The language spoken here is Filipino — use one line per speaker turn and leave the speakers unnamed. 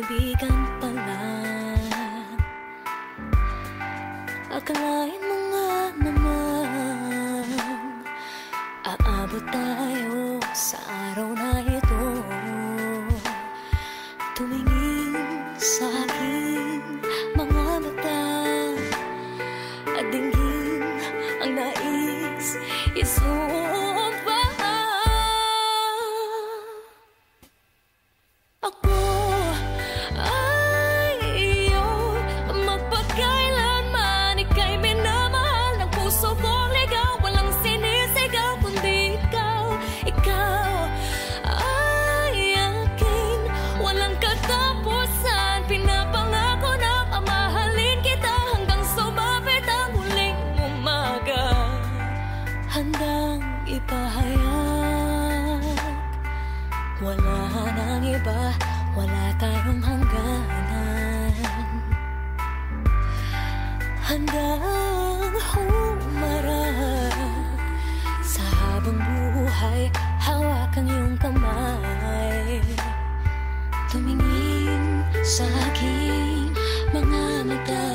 kaibigan pala. Akalain mo nga naman aabot tayo sa araw na ito. Tumingin sa aking mga mata at dinggin ang nais isumpa. Ako ay iyo magpakailanman, ika'y minamahal ng puso kong ligaw. Walang sinisigaw kundi ikaw. Ikaw ay akin, walang katapusan. Pinapangako na mamahalin kita hanggang sumapit ang huling umaga. Handang ipahayag, wala nang iba, wala tayong hangganan. Handang humarap sa habang buhay, hawak ang iyong kamay. Tumingin sa aking mga mata